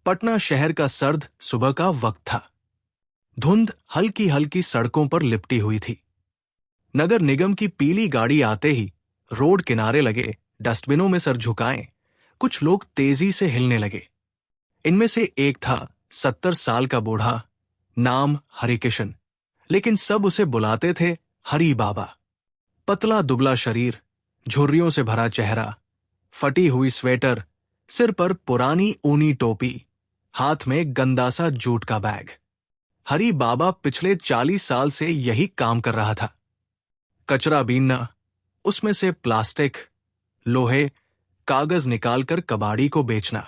पटना शहर का सर्द सुबह का वक्त था। धुंध हल्की हल्की सड़कों पर लिपटी हुई थी। नगर निगम की पीली गाड़ी आते ही रोड किनारे लगे डस्टबिनों में सर झुकाएं कुछ लोग तेजी से हिलने लगे। इनमें से एक था 70 साल का बूढ़ा, नाम हरिकिशन, लेकिन सब उसे बुलाते थे हरी बाबा। पतला दुबला शरीर, झुर्रियों से भरा चेहरा, फटी हुई स्वेटर, सिर पर पुरानी ऊनी टोपी, हाथ में गंदा सा जूट का बैग। हरी बाबा पिछले 40 साल से यही काम कर रहा था। कचरा बीनना, उसमें से प्लास्टिक, लोहे, कागज निकालकर कबाड़ी को बेचना।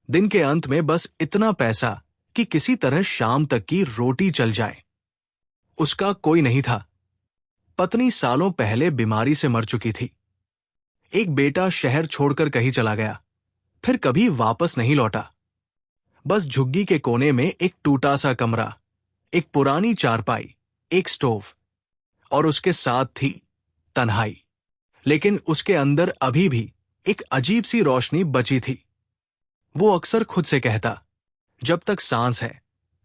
दिन के अंत में बस इतना पैसा कि किसी तरह शाम तक की रोटी चल जाए। उसका कोई नहीं था। पत्नी सालों पहले बीमारी से मर चुकी थी। एक बेटा शहर छोड़कर कहीं चला गया, फिर कभी वापस नहीं लौटा। बस झुग्गी के कोने में एक टूटा सा कमरा, एक पुरानी चारपाई, एक स्टोव, और उसके साथ थी तन्हाई। लेकिन उसके अंदर अभी भी एक अजीब सी रोशनी बची थी। वो अक्सर खुद से कहता, जब तक सांस है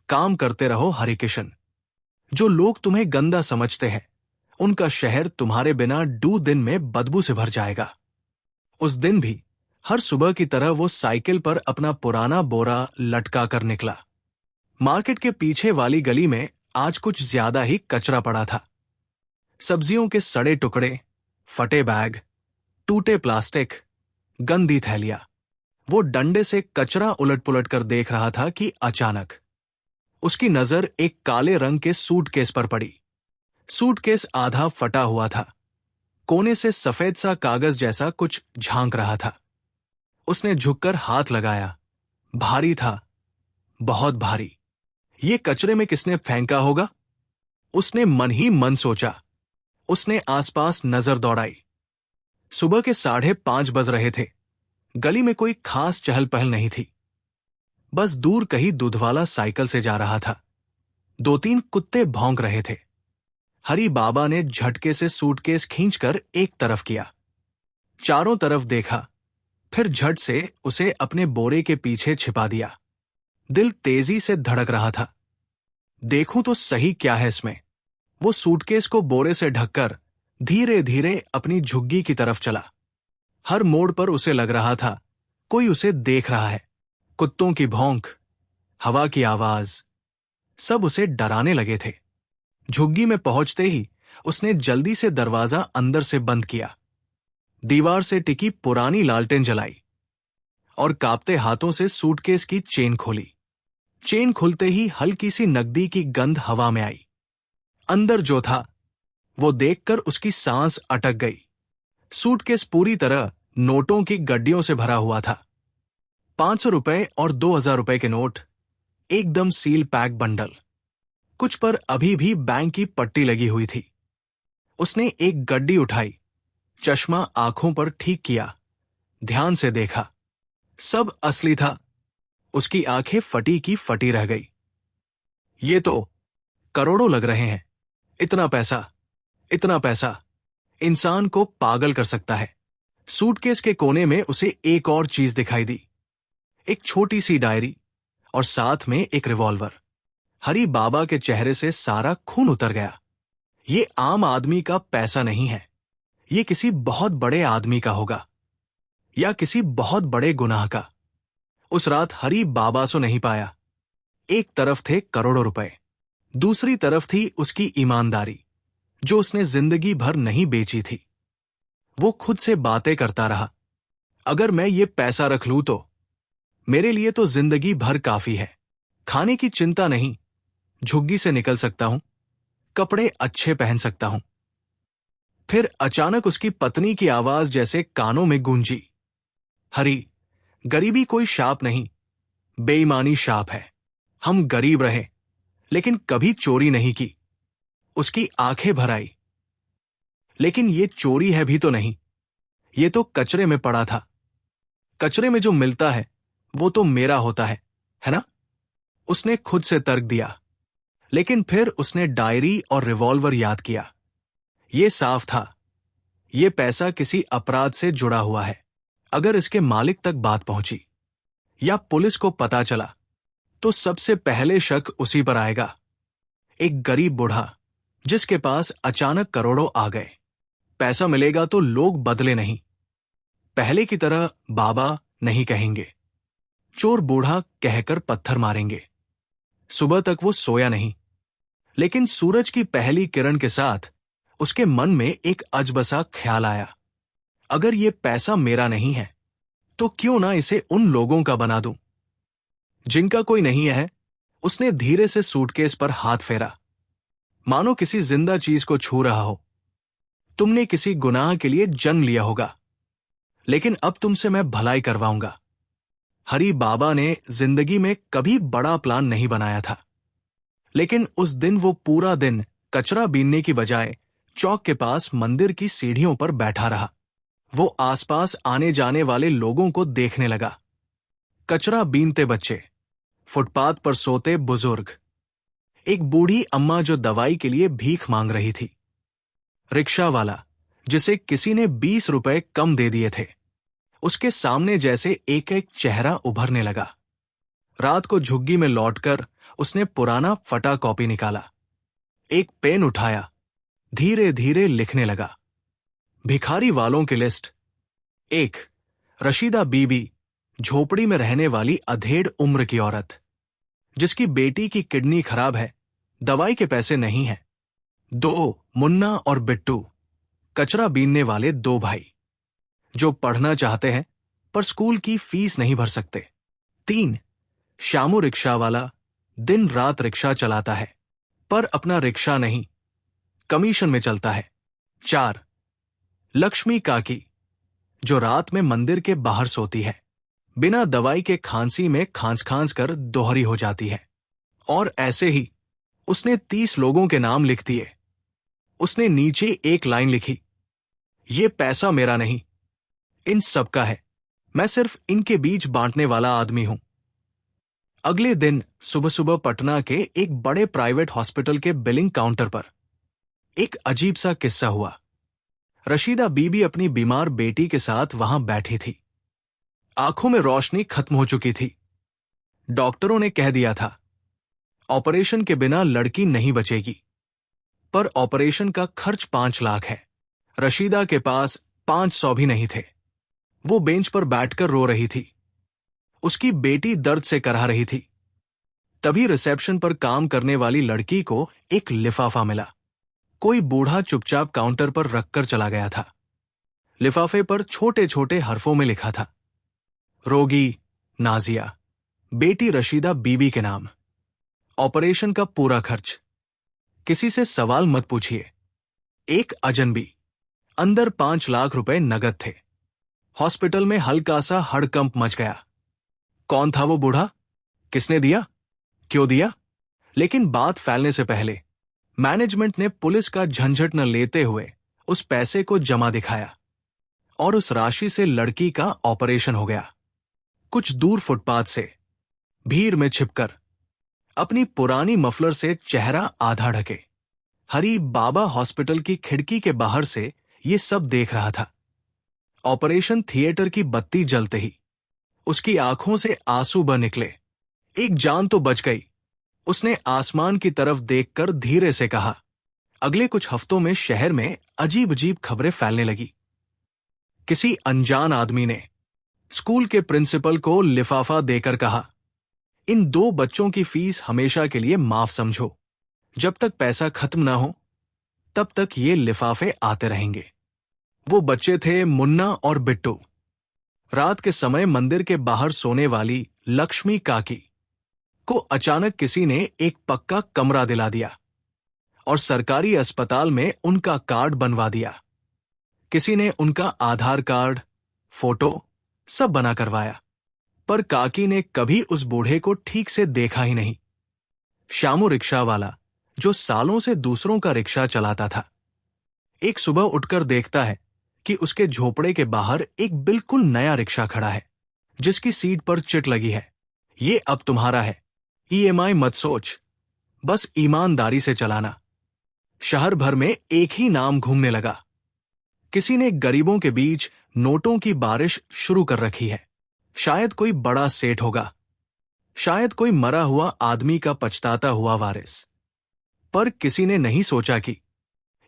काम करते रहो हरिकिशन। जो लोग तुम्हें गंदा समझते हैं, उनका शहर तुम्हारे बिना दिन में बदबू से भर जाएगा। उस दिन भी हर सुबह की तरह वो साइकिल पर अपना पुराना बोरा लटका कर निकला। मार्केट के पीछे वाली गली में आज कुछ ज्यादा ही कचरा पड़ा था। सब्जियों के सड़े टुकड़े, फटे बैग, टूटे प्लास्टिक, गंदी थैलियां। वो डंडे से कचरा उलट पुलट कर देख रहा था कि अचानक उसकी नजर एक काले रंग के सूटकेस पर पड़ी। सूटकेस आधा फटा हुआ था। कोने से सफेद सा कागज जैसा कुछ झांक रहा था। उसने झुककर हाथ लगाया। भारी था, बहुत भारी। ये कचरे में किसने फेंका होगा? उसने मन ही मन सोचा। उसने आसपास नजर दौड़ाई। सुबह के 5:30 बज रहे थे। गली में कोई खास चहल पहल नहीं थी। बस दूर कहीं दूधवाला साइकिल से जा रहा था। 2-3 कुत्ते भौंक रहे थे। हरी बाबा ने झटके से सूटकेस खींचकर एक तरफ किया, चारों तरफ देखा, फिर झट से उसे अपने बोरे के पीछे छिपा दिया। दिल तेजी से धड़क रहा था। देखूं तो सही क्या है इसमें। वो सूटकेस को बोरे से ढककर धीरे धीरे अपनी झुग्गी की तरफ चला। हर मोड़ पर उसे लग रहा था कोई उसे देख रहा है। कुत्तों की भौंक, हवा की आवाज, सब उसे डराने लगे थे। झुग्गी में पहुंचते ही उसने जल्दी से दरवाजा अंदर से बंद किया। दीवार से टिकी पुरानी लालटेन जलाई और कांपते हाथों से सूटकेस की चेन खोली। चेन खुलते ही हल्की सी नकदी की गंध हवा में आई। अंदर जो था वो देखकर उसकी सांस अटक गई। सूटकेस पूरी तरह नोटों की गड्डियों से भरा हुआ था। 500 रुपए और 2000 रुपए के नोट, एकदम सील पैक बंडल। कुछ पर अभी भी बैंक की पट्टी लगी हुई थी। उसने एक गड्डी उठाई, चश्मा आंखों पर ठीक किया, ध्यान से देखा। सब असली था। उसकी आंखें फटी की फटी रह गई। ये तो करोड़ों लग रहे हैं। इतना पैसा इंसान को पागल कर सकता है। सूटकेस के कोने में उसे एक और चीज दिखाई दी, एक छोटी सी डायरी और साथ में एक रिवॉल्वर। हरी बाबा के चेहरे से सारा खून उतर गया। ये आम आदमी का पैसा नहीं है। ये किसी बहुत बड़े आदमी का होगा, या किसी बहुत बड़े गुनाह का। उस रात हरी बाबा सो नहीं पाया। एक तरफ थे करोड़ों रुपए, दूसरी तरफ थी उसकी ईमानदारी, जो उसने जिंदगी भर नहीं बेची थी। वो खुद से बातें करता रहा, अगर मैं ये पैसा रख लूं तो मेरे लिए तो जिंदगी भर काफी है। खाने की चिंता नहीं, झुग्गी से निकल सकता हूं, कपड़े अच्छे पहन सकता हूं। फिर अचानक उसकी पत्नी की आवाज जैसे कानों में गूंजी, हरी, गरीबी कोई शाप नहीं, बेईमानी शाप है। हम गरीब रहे लेकिन कभी चोरी नहीं की। उसकी आंखें भर आई। लेकिन ये चोरी है भी तो नहीं, ये तो कचरे में पड़ा था। कचरे में जो मिलता है वो तो मेरा होता है ना? उसने खुद से तर्क दिया। लेकिन फिर उसने डायरी और रिवॉल्वर याद किया। ये साफ था, ये पैसा किसी अपराध से जुड़ा हुआ है। अगर इसके मालिक तक बात पहुंची, या पुलिस को पता चला तो सबसे पहले शक उसी पर आएगा। एक गरीब बूढ़ा जिसके पास अचानक करोड़ों आ गए, पैसा मिलेगा तो लोग बदले नहीं, पहले की तरह बाबा नहीं कहेंगे, चोर बूढ़ा कहकर पत्थर मारेंगे। सुबह तक वो सोया नहीं, लेकिन सूरज की पहली किरण के साथ उसके मन में एक अजबसा ख्याल आया, अगर ये पैसा मेरा नहीं है तो क्यों ना इसे उन लोगों का बना दूं जिनका कोई नहीं है। उसने धीरे से सूटकेस पर हाथ फेरा, मानो किसी जिंदा चीज को छू रहा हो। तुमने किसी गुनाह के लिए जन्म लिया होगा, लेकिन अब तुमसे मैं भलाई करवाऊंगा। हरी बाबा ने जिंदगी में कभी बड़ा प्लान नहीं बनाया था, लेकिन उस दिन वो पूरा दिन कचरा बीनने की बजाय चौक के पास मंदिर की सीढ़ियों पर बैठा रहा। वो आसपास आने जाने वाले लोगों को देखने लगा, कचरा बीनते बच्चे, फुटपाथ पर सोते बुजुर्ग, एक बूढ़ी अम्मा जो दवाई के लिए भीख मांग रही थी, रिक्शा वाला जिसे किसी ने 20 रुपए कम दे दिए थे। उसके सामने जैसे एक एक चेहरा उभरने लगा। रात को झुग्गी में लौटकर उसने पुराना फटा कॉपी निकाला, एक पेन उठाया, धीरे धीरे लिखने लगा। भिखारी वालों की लिस्ट। 1, रशीदा बीबी, झोपड़ी में रहने वाली अधेड़ उम्र की औरत, जिसकी बेटी की किडनी खराब है, दवाई के पैसे नहीं हैं। 2, मुन्ना और बिट्टू, कचरा बीनने वाले 2 भाई, जो पढ़ना चाहते हैं पर स्कूल की फीस नहीं भर सकते। 3, श्यामू रिक्शा वाला, दिन रात रिक्शा चलाता है पर अपना रिक्शा नहीं, कमीशन में चलता है। 4, लक्ष्मी काकी, जो रात में मंदिर के बाहर सोती है, बिना दवाई के खांसी में खांस खांस कर दोहरी हो जाती है। और ऐसे ही उसने 30 लोगों के नाम लिख दिए। उसने नीचे एक लाइन लिखी, ये पैसा मेरा नहीं, इन सबका है, मैं सिर्फ इनके बीच बांटने वाला आदमी हूं। अगले दिन सुबह सुबह पटना के एक बड़े प्राइवेट हॉस्पिटल के बिलिंग काउंटर पर एक अजीब सा किस्सा हुआ। रशीदा बीबी अपनी बीमार बेटी के साथ वहां बैठी थी। आंखों में रोशनी खत्म हो चुकी थी। डॉक्टरों ने कह दिया था, ऑपरेशन के बिना लड़की नहीं बचेगी, पर ऑपरेशन का खर्च 5 लाख है। रशीदा के पास 500 भी नहीं थे। वो बेंच पर बैठकर रो रही थी। उसकी बेटी दर्द से कराह रही थी। तभी रिसेप्शन पर काम करने वाली लड़की को एक लिफाफा मिला। कोई बूढ़ा चुपचाप काउंटर पर रखकर चला गया था। लिफाफे पर छोटे छोटे हरफों में लिखा था, रोगी नाजिया, बेटी रशीदा बीबी के नाम, ऑपरेशन का पूरा खर्च, किसी से सवाल मत पूछिए। एक अजनबी। अंदर 5 लाख रुपए नगद थे। हॉस्पिटल में हल्का सा हड़कंप मच गया। कौन था वो बूढ़ा? किसने दिया? क्यों दिया? लेकिन बात फैलने से पहले मैनेजमेंट ने पुलिस का झंझट न लेते हुए उस पैसे को जमा दिखाया और उस राशि से लड़की का ऑपरेशन हो गया। कुछ दूर फुटपाथ से, भीड़ में छिपकर, अपनी पुरानी मफलर से चेहरा आधा ढके, हरी बाबा हॉस्पिटल की खिड़की के बाहर से ये सब देख रहा था। ऑपरेशन थिएटर की बत्ती जलते ही उसकी आंखों से आंसू बह निकले। एक जान तो बच गई। उसने आसमान की तरफ देखकर धीरे से कहा। अगले कुछ हफ्तों में शहर में अजीब अजीब खबरें फैलने लगी। किसी अनजान आदमी ने स्कूल के प्रिंसिपल को लिफाफा देकर कहा, इन 2 बच्चों की फीस हमेशा के लिए माफ समझो, जब तक पैसा खत्म ना हो तब तक ये लिफाफे आते रहेंगे। वो बच्चे थे मुन्ना और बिट्टू। रात के समय मंदिर के बाहर सोने वाली लक्ष्मी काकी को अचानक किसी ने एक पक्का कमरा दिला दिया और सरकारी अस्पताल में उनका कार्ड बनवा दिया। किसी ने उनका आधार कार्ड, फोटो सब बना करवाया, पर काकी ने कभी उस बूढ़े को ठीक से देखा ही नहीं। श्यामू रिक्शा वाला, जो सालों से दूसरों का रिक्शा चलाता था, एक सुबह उठकर देखता है कि उसके झोपड़े के बाहर एक बिल्कुल नया रिक्शा खड़ा है, जिसकी सीट पर चिट लगी है, ये अब तुम्हारा है, EMI मत सोच, बस ईमानदारी से चलाना। शहर भर में एक ही नाम घूमने लगा। किसी ने गरीबों के बीच नोटों की बारिश शुरू कर रखी है। शायद कोई बड़ा सेठ होगा, शायद कोई मरा हुआ आदमी का पछताता हुआ वारिस। पर किसी ने नहीं सोचा कि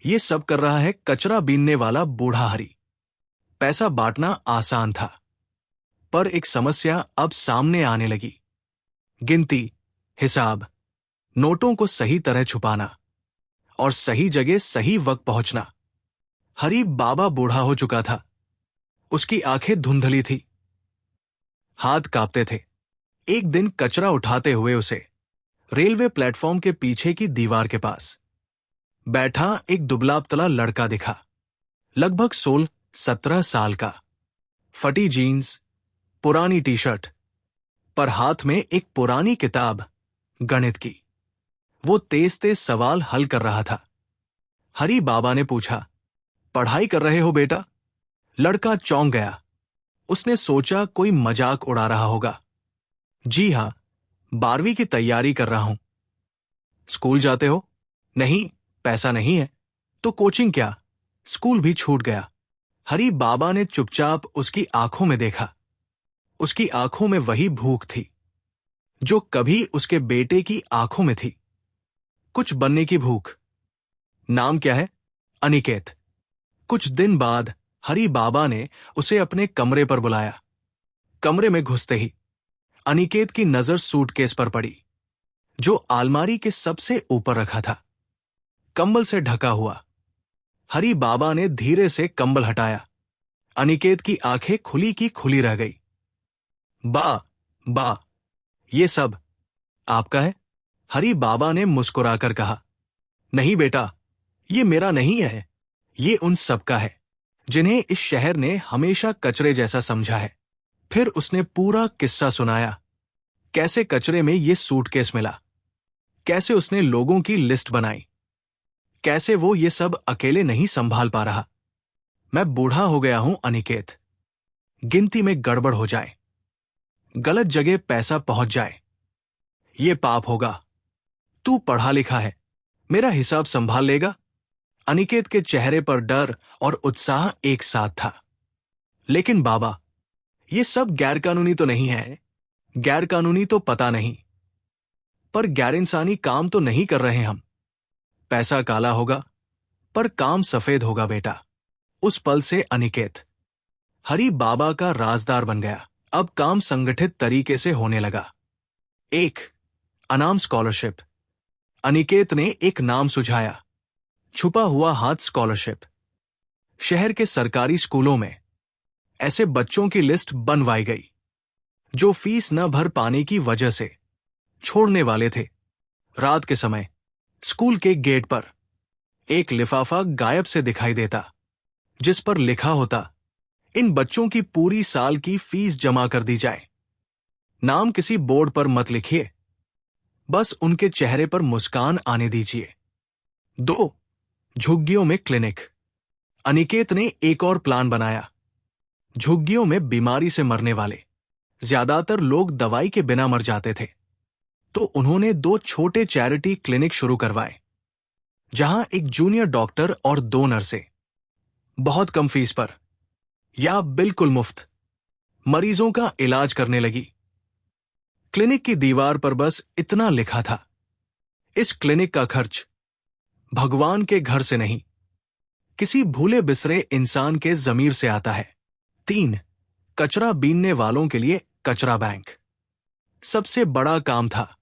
ये सब कर रहा है कचरा बीनने वाला बूढ़ा हरी। पैसा बांटना आसान था, पर एक समस्या अब सामने आने लगी। गिनती, हिसाब, नोटों को सही तरह छुपाना और सही जगह सही वक्त पहुंचना। हरी बाबा बूढ़ा हो चुका था। उसकी आंखें धुंधली थी, हाथ कांपते थे। एक दिन कचरा उठाते हुए उसे रेलवे प्लेटफॉर्म के पीछे की दीवार के पास बैठा एक दुबला-पतला लड़का दिखा, लगभग 16-17 साल का। फटी जीन्स, पुरानी टी शर्ट, पर हाथ में एक पुरानी किताब, गणित की। वो तेज तेज सवाल हल कर रहा था। हरी बाबा ने पूछा, पढ़ाई कर रहे हो बेटा? लड़का चौंक गया। उसने सोचा कोई मजाक उड़ा रहा होगा। जी हां, 12वीं की तैयारी कर रहा हूं। स्कूल जाते हो? नहीं, पैसा नहीं है। तो कोचिंग क्या? स्कूल भी छूट गया। हरी बाबा ने चुपचाप उसकी आंखों में देखा। उसकी आंखों में वही भूख थी जो कभी उसके बेटे की आंखों में थी, कुछ बनने की भूख। नाम क्या है? अनिकेत। कुछ दिन बाद हरी बाबा ने उसे अपने कमरे पर बुलाया। कमरे में घुसते ही अनिकेत की नजर सूटकेस पर पड़ी, जो अलमारी के सबसे ऊपर रखा था, कंबल से ढका हुआ। हरी बाबा ने धीरे से कंबल हटाया। अनिकेत की आंखें खुली की खुली रह गई। बा, ये सब आपका है? हरी बाबा ने मुस्कुराकर कहा। नहीं बेटा, ये मेरा नहीं है। ये उन सबका है जिन्हें इस शहर ने हमेशा कचरे जैसा समझा है। फिर उसने पूरा किस्सा सुनाया। कैसे कचरे में ये सूटकेस मिला, कैसे उसने लोगों की लिस्ट बनाई, कैसे वो ये सब अकेले नहीं संभाल पा रहा। मैं बूढ़ा हो गया हूं अनिकेत। गिनती में गड़बड़ हो जाए, गलत जगह पैसा पहुंच जाए, ये पाप होगा। तू पढ़ा लिखा है, मेरा हिसाब संभाल लेगा? अनिकेत के चेहरे पर डर और उत्साह एक साथ था। लेकिन बाबा, ये सब गैरकानूनी तो नहीं है। गैरकानूनी तो पता नहीं, पर गैरइंसानी काम तो नहीं कर रहे हम। पैसा काला होगा, पर काम सफेद होगा बेटा। उस पल से अनिकेत हरी बाबा का राजदार बन गया। अब काम संगठित तरीके से होने लगा। एक अनाम स्कॉलरशिप। अनिकेत ने एक नाम सुझाया, छुपा हुआ हाथ स्कॉलरशिप। शहर के सरकारी स्कूलों में ऐसे बच्चों की लिस्ट बनवाई गई जो फीस न भर पाने की वजह से छोड़ने वाले थे। रात के समय स्कूल के गेट पर एक लिफाफा गायब से दिखाई देता, जिस पर लिखा होता, इन बच्चों की पूरी साल की फीस जमा कर दी जाए। नाम किसी बोर्ड पर मत लिखिए, बस उनके चेहरे पर मुस्कान आने दीजिए। 2 झुग्गियों में क्लिनिक। अनिकेत ने एक और प्लान बनाया। झुग्गियों में बीमारी से मरने वाले ज्यादातर लोग दवाई के बिना मर जाते थे, तो उन्होंने 2 छोटे चैरिटी क्लिनिक शुरू करवाए, जहां एक जूनियर डॉक्टर और 2 नर्सें बहुत कम फीस पर या बिल्कुल मुफ्त मरीजों का इलाज करने लगी। क्लिनिक की दीवार पर बस इतना लिखा था, इस क्लिनिक का खर्च भगवान के घर से नहीं, किसी भूले बिसरे इंसान के जमीर से आता है। 3 कचरा बीनने वालों के लिए कचरा बैंक। सबसे बड़ा काम था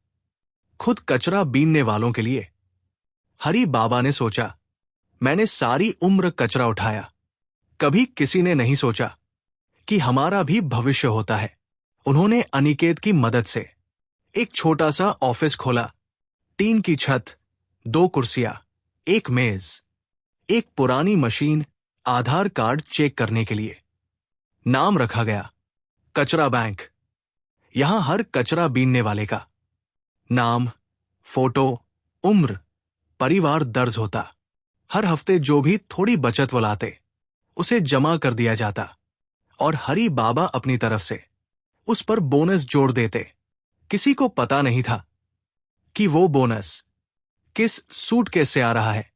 खुद कचरा बीनने वालों के लिए। हरी बाबा ने सोचा, मैंने सारी उम्र कचरा उठाया, कभी किसी ने नहीं सोचा कि हमारा भी भविष्य होता है। उन्होंने अनिकेत की मदद से एक छोटा सा ऑफिस खोला। टीन की छत, 2 कुर्सियां, एक मेज, एक पुरानी मशीन आधार कार्ड चेक करने के लिए। नाम रखा गया कचरा बैंक। यहां हर कचरा बीनने वाले का नाम, फोटो, उम्र, परिवार दर्ज होता। हर हफ्ते जो भी थोड़ी बचत वो लाते, उसे जमा कर दिया जाता और हरी बाबा अपनी तरफ से उस पर बोनस जोड़ देते। किसी को पता नहीं था कि वो बोनस किस सूटकेस से आ रहा है।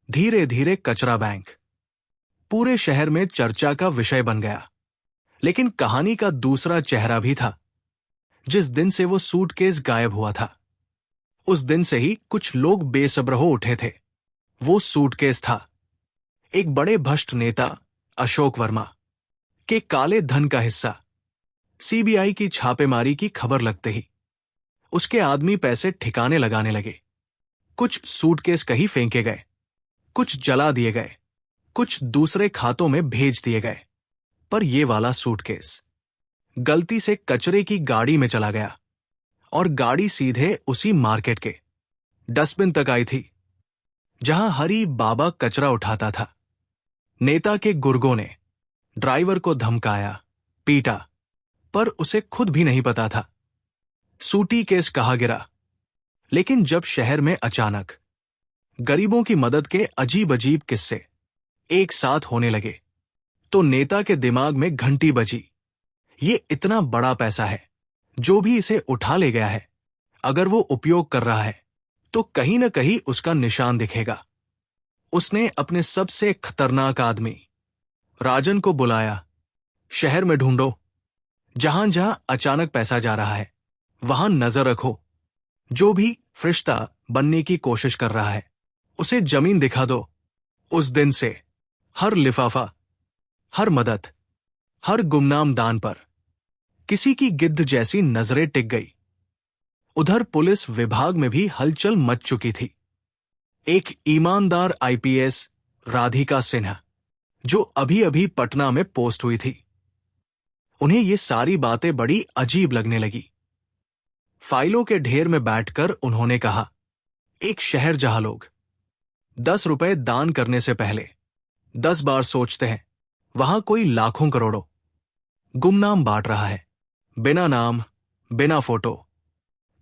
धीरे धीरे कचरा बैंक पूरे शहर में चर्चा का विषय बन गया। लेकिन कहानी का दूसरा चेहरा भी था। जिस दिन से वो सूटकेस गायब हुआ था, उस दिन से ही कुछ लोग बेसब्र हो उठे थे। वो सूटकेस था एक बड़े भ्रष्ट नेता अशोक वर्मा के काले धन का हिस्सा। सीबीआई की छापेमारी की खबर लगते ही उसके आदमी पैसे ठिकाने लगाने लगे। कुछ सूटकेस कहीं फेंके गए, कुछ जला दिए गए, कुछ दूसरे खातों में भेज दिए गए। पर ये वाला सूटकेस गलती से कचरे की गाड़ी में चला गया और गाड़ी सीधे उसी मार्केट के डस्टबिन तक आई थी जहां हरी बाबा कचरा उठाता था। नेता के गुर्गों ने ड्राइवर को धमकाया, पीटा, पर उसे खुद भी नहीं पता था सूटी केस कहाँ गिरा। लेकिन जब शहर में अचानक गरीबों की मदद के अजीब अजीब किस्से एक साथ होने लगे, तो नेता के दिमाग में घंटी बजी। ये इतना बड़ा पैसा है, जो भी इसे उठा ले गया है, अगर वो उपयोग कर रहा है तो कहीं न कहीं उसका निशान दिखेगा। उसने अपने सबसे खतरनाक आदमी राजन को बुलाया। शहर में ढूंढो, जहां जहां अचानक पैसा जा रहा है वहां नजर रखो। जो भी फरिश्ता बनने की कोशिश कर रहा है उसे जमीन दिखा दो। उस दिन से हर लिफाफा, हर मदद, हर गुमनाम दान पर किसी की गिद्ध जैसी नजरें टिक गई। उधर पुलिस विभाग में भी हलचल मच चुकी थी। एक ईमानदार आईपीएस राधिका सिन्हा, जो अभी अभी पटना में पोस्ट हुई थी, उन्हें ये सारी बातें बड़ी अजीब लगने लगी। फाइलों के ढेर में बैठकर उन्होंने कहा, एक शहर जहां लोग 10 रुपए दान करने से पहले 10 बार सोचते हैं, वहां कोई लाखों करोड़ों गुमनाम बांट रहा है, बिना नाम, बिना फोटो।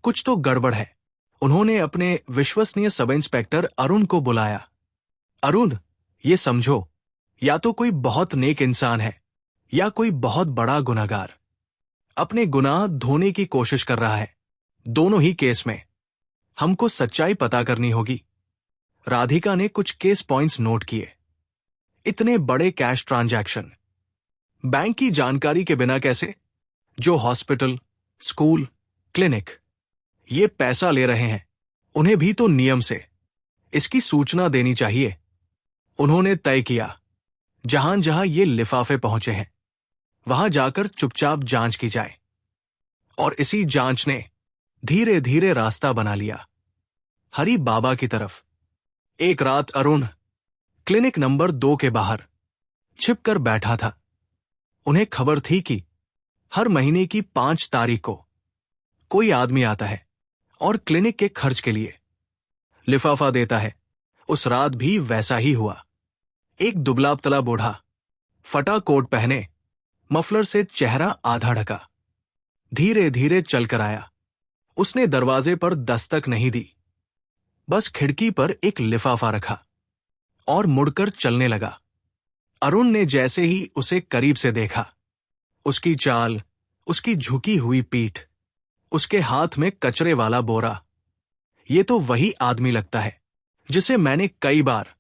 कुछ तो गड़बड़ है। उन्होंने अपने विश्वसनीय सब इंस्पेक्टर अरुण को बुलाया। अरुण, ये समझो, या तो कोई बहुत नेक इंसान है या कोई बहुत बड़ा गुनहगार अपने गुनाह धोने की कोशिश कर रहा है। दोनों ही केस में हमको सच्चाई पता करनी होगी। राधिका ने कुछ केस पॉइंट्स नोट किए। इतने बड़े कैश ट्रांजैक्शन बैंक की जानकारी के बिना कैसे? जो हॉस्पिटल, स्कूल, क्लिनिक ये पैसा ले रहे हैं, उन्हें भी तो नियम से इसकी सूचना देनी चाहिए। उन्होंने तय किया, जहां जहां ये लिफाफे पहुंचे हैं वहां जाकर चुपचाप जांच की जाए। और इसी जांच ने धीरे धीरे रास्ता बना लिया हरी बाबा की तरफ। एक रात अरुण क्लिनिक नंबर 2 के बाहर छिपकर बैठा था। उन्हें खबर थी कि हर महीने की 5 तारीख को कोई आदमी आता है और क्लिनिक के खर्च के लिए लिफाफा देता है। उस रात भी वैसा ही हुआ। एक दुबला पतला बूढ़ा, फटा कोट पहने, मफलर से चेहरा आधा ढका, धीरे धीरे चलकर आया। उसने दरवाजे पर दस्तक नहीं दी, बस खिड़की पर एक लिफाफा रखा और मुड़कर चलने लगा। अरुण ने जैसे ही उसे करीब से देखा, उसकी चाल, उसकी झुकी हुई पीठ, उसके हाथ में कचरे वाला बोरा, ये तो वही आदमी लगता है जिसे मैंने कई बार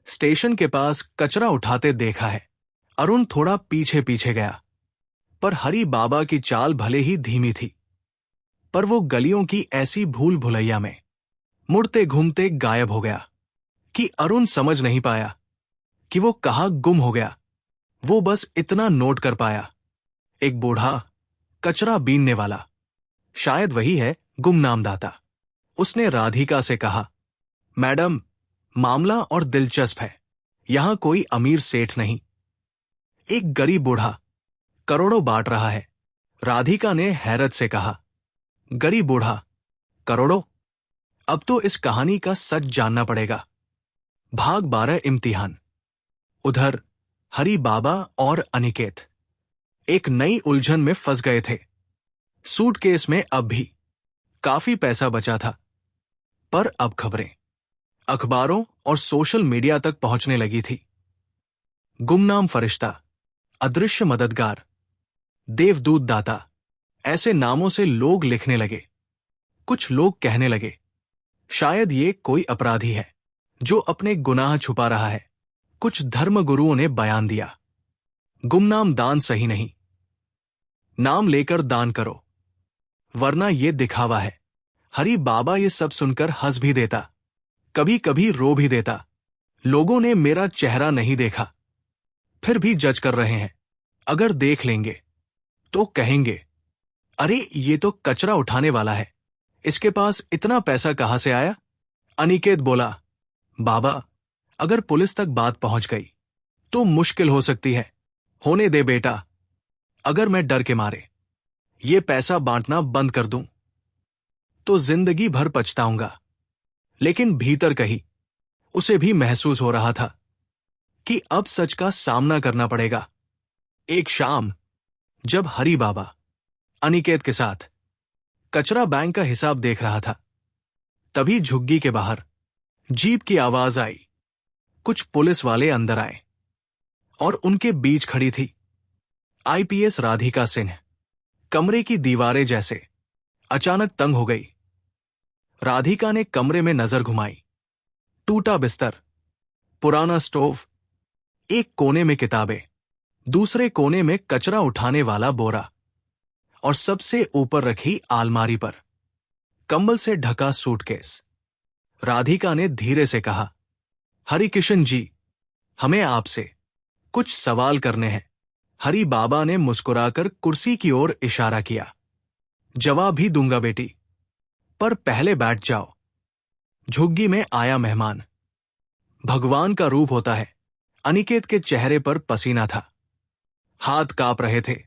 स्टेशन के पास कचरा उठाते देखा है। अरुण थोड़ा पीछे पीछे गया, पर हरी बाबा की चाल भले ही धीमी थी, पर वो गलियों की ऐसी भूल भुलैया में मुड़ते घूमते गायब हो गया कि अरुण समझ नहीं पाया कि वो कहाँ गुम हो गया। वो बस इतना नोट कर पाया, एक बूढ़ा कचरा बीनने वाला, शायद वही है गुमनामदाता। उसने राधिका से कहा, मैडम, मामला और दिलचस्प है। यहां कोई अमीर सेठ नहीं, एक गरीब बूढ़ा करोड़ों बांट रहा है। राधिका ने हैरत से कहा, गरीब बूढ़ा, करोड़ों? अब तो इस कहानी का सच जानना पड़ेगा। भाग 12 इम्तिहान। उधर हरी बाबा और अनिकेत एक नई उलझन में फंस गए थे। सूटकेस में अब भी काफी पैसा बचा था, पर अब खबरें अखबारों और सोशल मीडिया तक पहुंचने लगी थी। गुमनाम फरिश्ता, अदृश्य मददगार, देवदूत दाता, ऐसे नामों से लोग लिखने लगे। कुछ लोग कहने लगे, शायद ये कोई अपराधी है जो अपने गुनाह छुपा रहा है। कुछ धर्मगुरुओं ने बयान दिया, गुमनाम दान सही नहीं, नाम लेकर दान करो, वरना ये दिखावा है। हरी बाबा ये सब सुनकर हंस भी देता, कभी कभी रो भी देता। लोगों ने मेरा चेहरा नहीं देखा, फिर भी जज कर रहे हैं। अगर देख लेंगे तो कहेंगे, अरे ये तो कचरा उठाने वाला है, इसके पास इतना पैसा कहां से आया? अनिकेत बोला, बाबा, अगर पुलिस तक बात पहुंच गई तो मुश्किल हो सकती है। होने दे बेटा। अगर मैं डर के मारे ये पैसा बांटना बंद कर दूं तो जिंदगी भर पछताऊंगा। लेकिन भीतर कहीं उसे भी महसूस हो रहा था कि अब सच का सामना करना पड़ेगा। एक शाम जब हरी बाबा अनिकेत के साथ कचरा बैंक का हिसाब देख रहा था, तभी झुग्गी के बाहर जीप की आवाज आई। कुछ पुलिस वाले अंदर आए और उनके बीच खड़ी थी आईपीएस राधिका सिंह। कमरे की दीवारें जैसे अचानक तंग हो गई। राधिका ने कमरे में नजर घुमाई। टूटा बिस्तर, पुराना स्टोव, एक कोने में किताबें, दूसरे कोने में कचरा उठाने वाला बोरा और सबसे ऊपर रखी आलमारी पर कंबल से ढका सूटकेस। राधिका ने धीरे से कहा, हरिकिशन जी, हमें आपसे कुछ सवाल करने हैं। हरी बाबा ने मुस्कुराकर कुर्सी की ओर इशारा किया। जवाब भी दूंगा बेटी, पर पहले बैठ जाओ। झुग्गी में आया मेहमान भगवान का रूप होता है। अनिकेत के चेहरे पर पसीना था, हाथ कांप रहे थे।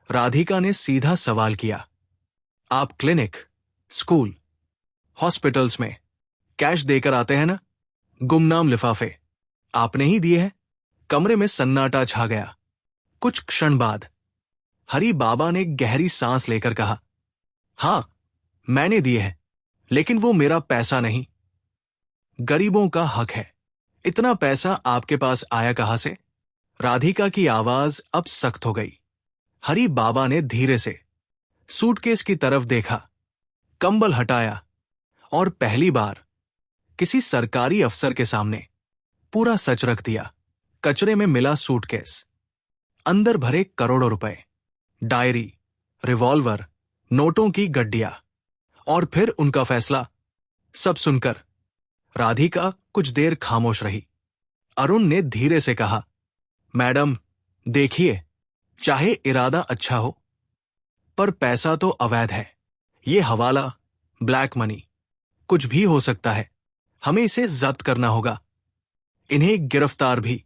राधिका ने सीधा सवाल किया, आप क्लिनिक, स्कूल, हॉस्पिटल्स में कैश देकर आते हैं ना? गुमनाम लिफाफे आपने ही दिए हैं? कमरे में सन्नाटा छा गया। कुछ क्षण बाद हरी बाबा ने गहरी सांस लेकर कहा, हां, मैंने दिए हैं, लेकिन वो मेरा पैसा नहीं, गरीबों का हक है। इतना पैसा आपके पास आया कहां से? राधिका की आवाज अब सख्त हो गई। हरी बाबा ने धीरे से सूटकेस की तरफ देखा, कंबल हटाया और पहली बार किसी सरकारी अफसर के सामने पूरा सच रख दिया। कचरे में मिला सूटकेस, अंदर भरे करोड़ों रुपए, डायरी, रिवॉल्वर, नोटों की गड्डियां और फिर उनका फैसला। सब सुनकर राधिका कुछ देर खामोश रही। अरुण ने धीरे से कहा, मैडम देखिए, चाहे इरादा अच्छा हो, पर पैसा तो अवैध है। ये हवाला, ब्लैक मनी, कुछ भी हो सकता है। हमें इसे जब्त करना होगा, इन्हें गिरफ्तार भी।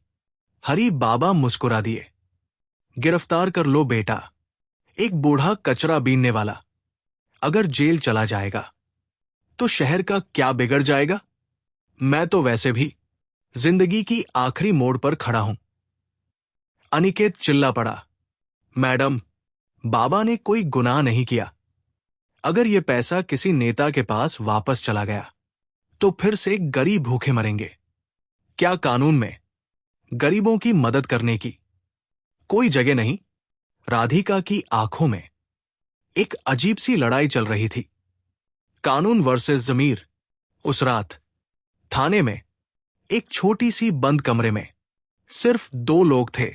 हरी बाबा मुस्कुरा दिए। गिरफ्तार कर लो बेटा। एक बूढ़ा कचरा बीनने वाला अगर जेल चला जाएगा तो शहर का क्या बिगड़ जाएगा? मैं तो वैसे भी जिंदगी की आखिरी मोड़ पर खड़ा हूं। अनिकेत चिल्ला पड़ा, मैडम, बाबा ने कोई गुनाह नहीं किया। अगर यह पैसा किसी नेता के पास वापस चला गया तो फिर से गरीब भूखे मरेंगे। क्या कानून में गरीबों की मदद करने की कोई जगह नहीं? राधिका की आंखों में एक अजीब सी लड़ाई चल रही थी, कानून वर्सेस जमीर। उस रात थाने में एक छोटी सी बंद कमरे में सिर्फ दो लोग थे,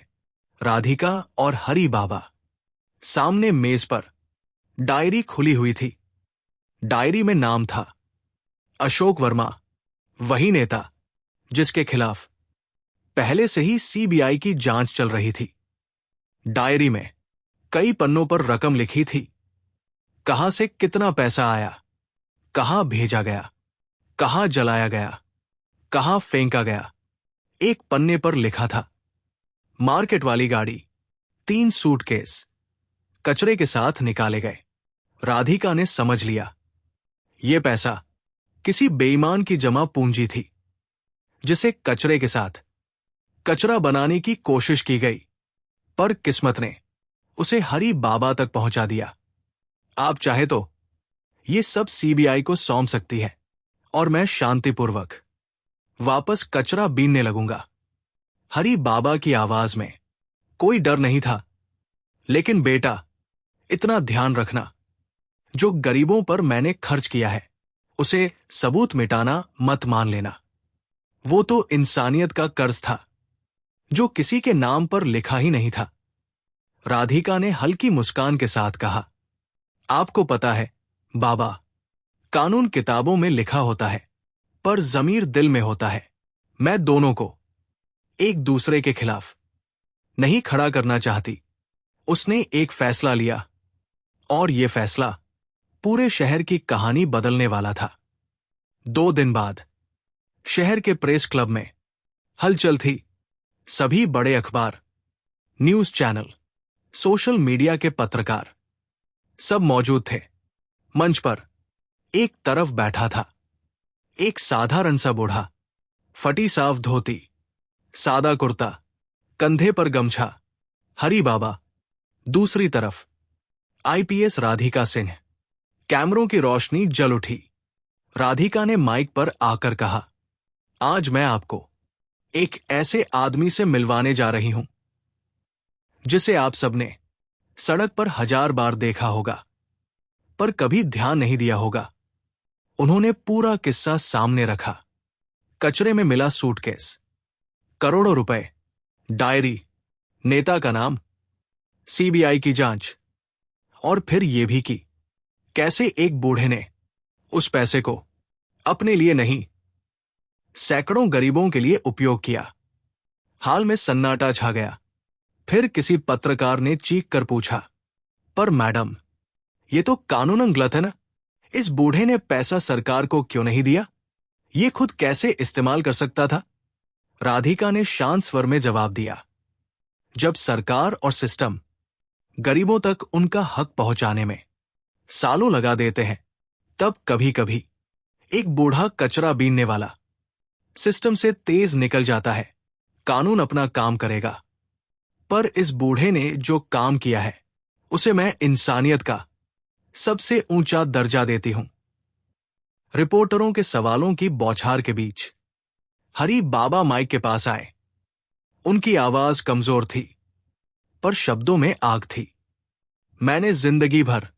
राधिका और हरी बाबा। सामने मेज पर डायरी खुली हुई थी। डायरी में नाम था अशोक वर्मा, वही नेता जिसके खिलाफ पहले से ही सीबीआई की जांच चल रही थी। डायरी में कई पन्नों पर रकम लिखी थी, कहां से कितना पैसा आया, कहां भेजा गया, कहां जलाया गया, कहां फेंका गया। एक पन्ने पर लिखा था, मार्केट वाली गाड़ी, 3 सूटकेस कचरे के साथ निकाले गए। राधिका ने समझ लिया, यह पैसा किसी बेईमान की जमा पूंजी थी, जिसे कचरे के साथ कचरा बनाने की कोशिश की गई, पर किस्मत ने उसे हरी बाबा तक पहुंचा दिया। आप चाहे तो ये सब सीबीआई को सौंप सकती है और मैं शांतिपूर्वक वापस कचरा बीनने लगूंगा। हरी बाबा की आवाज में कोई डर नहीं था। लेकिन बेटा, इतना ध्यान रखना, जो गरीबों पर मैंने खर्च किया है उसे सबूत मिटाना मत मान लेना। वो तो इंसानियत का कर्ज था जो किसी के नाम पर लिखा ही नहीं था। राधिका ने हल्की मुस्कान के साथ कहा, आपको पता है बाबा, कानून किताबों में लिखा होता है, पर जमीर दिल में होता है। मैं दोनों को एक दूसरे के खिलाफ नहीं खड़ा करना चाहती। उसने एक फैसला लिया, और यह फैसला पूरे शहर की कहानी बदलने वाला था। 2 दिन बाद शहर के प्रेस क्लब में हलचल थी। सभी बड़े अखबार, न्यूज चैनल, सोशल मीडिया के पत्रकार सब मौजूद थे। मंच पर एक तरफ बैठा था एक साधारण सा बूढ़ा, फटी साफ धोती, सादा कुर्ता, कंधे पर गमछा, हरी बाबा। दूसरी तरफ आईपीएस राधिका सिंह। कैमरों की रोशनी जल उठी। राधिका ने माइक पर आकर कहा, आज मैं आपको एक ऐसे आदमी से मिलवाने जा रही हूं जिसे आप सबने सड़क पर 1000 बार देखा होगा, पर कभी ध्यान नहीं दिया होगा। उन्होंने पूरा किस्सा सामने रखा। कचरे में मिला सूटकेस, करोड़ों रुपए, डायरी, नेता का नाम, सीबीआई की जांच, और फिर यह भी कि कैसे एक बूढ़े ने उस पैसे को अपने लिए नहीं, सैकड़ों गरीबों के लिए उपयोग किया। हाल में सन्नाटा छा गया। फिर किसी पत्रकार ने चीख कर पूछा, पर मैडम, ये तो कानूनन गलत है ना? इस बूढ़े ने पैसा सरकार को क्यों नहीं दिया? ये खुद कैसे इस्तेमाल कर सकता था? राधिका ने शांत स्वर में जवाब दिया, जब सरकार और सिस्टम गरीबों तक उनका हक पहुंचाने में सालों लगा देते हैं, तब कभी कभी एक बूढ़ा कचरा बीनने वाला सिस्टम से तेज निकल जाता है। कानून अपना काम करेगा, पर इस बूढ़े ने जो काम किया है उसे मैं इंसानियत का सबसे ऊंचा दर्जा देती हूं। रिपोर्टरों के सवालों की बौछार के बीच हरी बाबा माइक के पास आए। उनकी आवाज कमजोर थी, पर शब्दों में आग थी। मैंने जिंदगी भर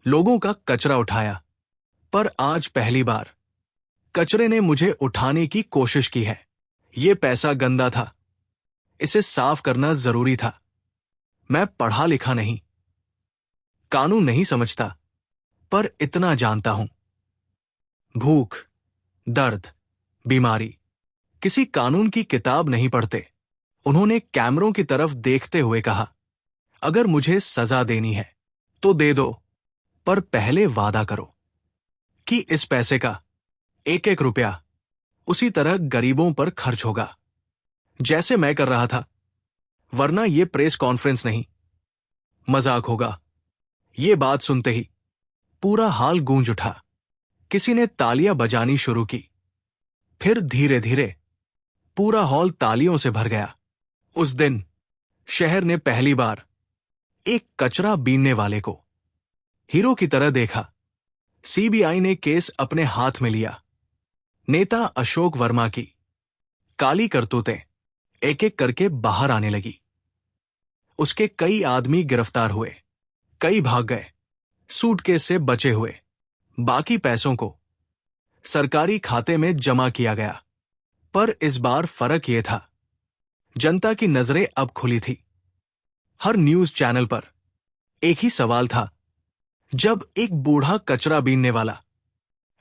लोगों का कचरा उठाया, पर आज पहली बार कचरे ने मुझे उठाने की कोशिश की है। यह पैसा गंदा था, इसे साफ करना जरूरी था। मैं पढ़ा लिखा नहीं, कानून नहीं समझता, पर इतना जानता हूं, भूख, दर्द, बीमारी किसी कानून की किताब नहीं पढ़ते। उन्होंने कैमरों की तरफ देखते हुए कहा, अगर मुझे सजा देनी है तो दे दो, पर पहले वादा करो कि इस पैसे का एक एक रुपया उसी तरह गरीबों पर खर्च होगा जैसे मैं कर रहा था। वरना यह प्रेस कॉन्फ्रेंस नहीं, मजाक होगा। ये बात सुनते ही पूरा हाल गूंज उठा। किसी ने तालियां बजानी शुरू की। फिर धीरे धीरे पूरा हॉल तालियों से भर गया। उस दिन शहर ने पहली बार एक कचरा बीनने वाले को हीरो की तरह देखा। सीबीआई ने केस अपने हाथ में लिया। नेता अशोक वर्मा की काली करतूतें एक एक करके बाहर आने लगी। उसके कई आदमी गिरफ्तार हुए, कई भाग गए, सूटकेस से बचे हुए। बाकी पैसों को सरकारी खाते में जमा किया गया। पर इस बार फर्क यह था, जनता की नजरें अब खुली थी। हर न्यूज चैनल पर एक ही सवाल था, जब एक बूढ़ा कचरा बीनने वाला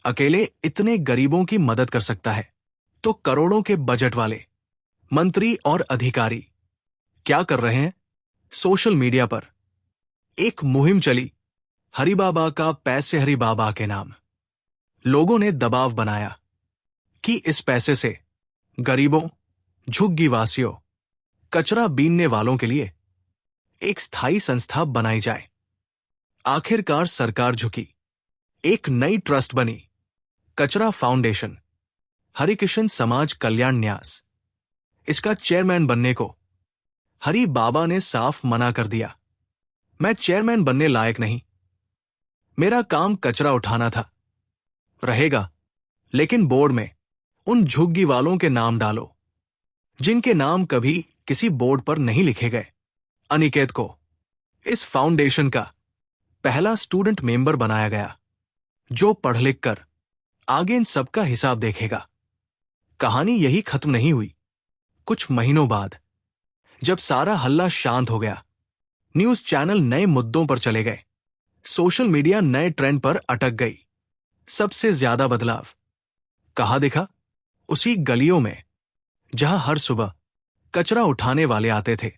अकेले इतने गरीबों की मदद कर सकता है, तो करोड़ों के बजट वाले मंत्री और अधिकारी क्या कर रहे हैं? सोशल मीडिया पर एक मुहिम चली, हरि बाबा का पैसे हरि बाबा के नाम। लोगों ने दबाव बनाया कि इस पैसे से गरीबों, झुग्गी वासियों, कचरा बीनने वालों के लिए एक स्थायी संस्था बनाई जाए। आखिरकार सरकार झुकी। एक नई ट्रस्ट बनी, कचरा फाउंडेशन, हरिकिशन समाज कल्याण न्यास। इसका चेयरमैन बनने को हरि बाबा ने साफ मना कर दिया। मैं चेयरमैन बनने लायक नहीं, मेरा काम कचरा उठाना था। रहेगा, लेकिन बोर्ड में उन झुग्गी वालों के नाम डालो जिनके नाम कभी किसी बोर्ड पर नहीं लिखे गए। अनिकेत को इस फाउंडेशन का पहला स्टूडेंट मेंबर बनाया गया, जो पढ़ लिख कर आगे इन सबका हिसाब देखेगा। कहानी यही खत्म नहीं हुई। कुछ महीनों बाद जब सारा हल्ला शांत हो गया, न्यूज चैनल नए मुद्दों पर चले गए, सोशल मीडिया नए ट्रेंड पर अटक गई। सबसे ज्यादा बदलाव कहाँ दिखा? उसी गलियों में जहां हर सुबह कचरा उठाने वाले आते थे।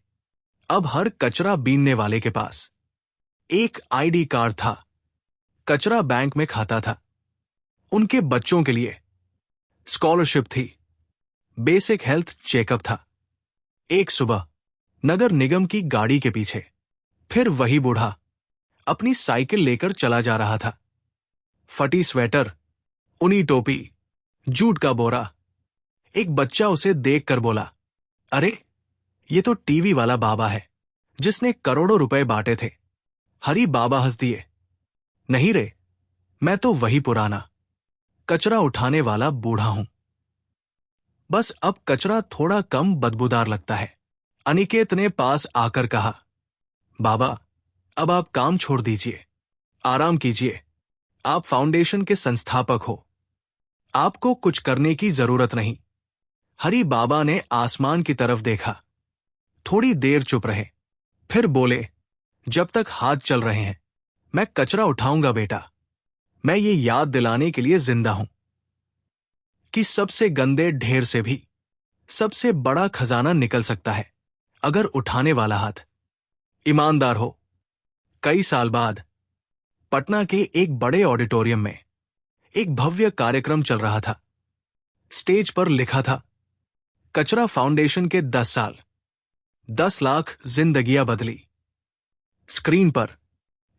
अब हर कचरा बीनने वाले के पास एक आईडी कार्ड था, कचरा बैंक में खाता था, उनके बच्चों के लिए स्कॉलरशिप थी, बेसिक हेल्थ चेकअप था। एक सुबह नगर निगम की गाड़ी के पीछे फिर वही बूढ़ा अपनी साइकिल लेकर चला जा रहा था। फटी स्वेटर, ऊनी टोपी, जूट का बोरा। एक बच्चा उसे देखकर बोला, अरे ये तो टीवी वाला बाबा है जिसने करोड़ों रुपए बांटे थे। हरी बाबा हंस दिए, नहीं रे, मैं तो वही पुराना कचरा उठाने वाला बूढ़ा हूं। बस अब कचरा थोड़ा कम बदबूदार लगता है। अनिकेत ने पास आकर कहा, बाबा अब आप काम छोड़ दीजिए, आराम कीजिए। आप फाउंडेशन के संस्थापक हो, आपको कुछ करने की जरूरत नहीं। हरी बाबा ने आसमान की तरफ देखा, थोड़ी देर चुप रहे, फिर बोले, जब तक हाथ चल रहे हैं मैं कचरा उठाऊंगा बेटा। मैं ये याद दिलाने के लिए जिंदा हूं कि सबसे गंदे ढेर से भी सबसे बड़ा खजाना निकल सकता है अगर उठाने वाला हाथ ईमानदार हो। कई साल बाद पटना के एक बड़े ऑडिटोरियम में एक भव्य कार्यक्रम चल रहा था। स्टेज पर लिखा था, कचरा फाउंडेशन के 10 साल, 10 लाख जिंदगियां बदली। स्क्रीन पर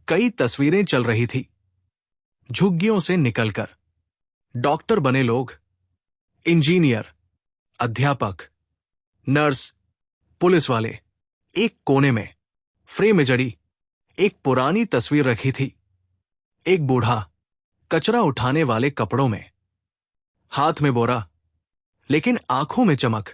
कई तस्वीरें चल रही थी। झुग्गियों से निकलकर डॉक्टर बने लोग, इंजीनियर, अध्यापक, नर्स, पुलिस वाले। एक कोने में फ्रेम में जड़ी एक पुरानी तस्वीर रखी थी। एक बूढ़ा कचरा उठाने वाले कपड़ों में, हाथ में बोरा, लेकिन आंखों में चमक।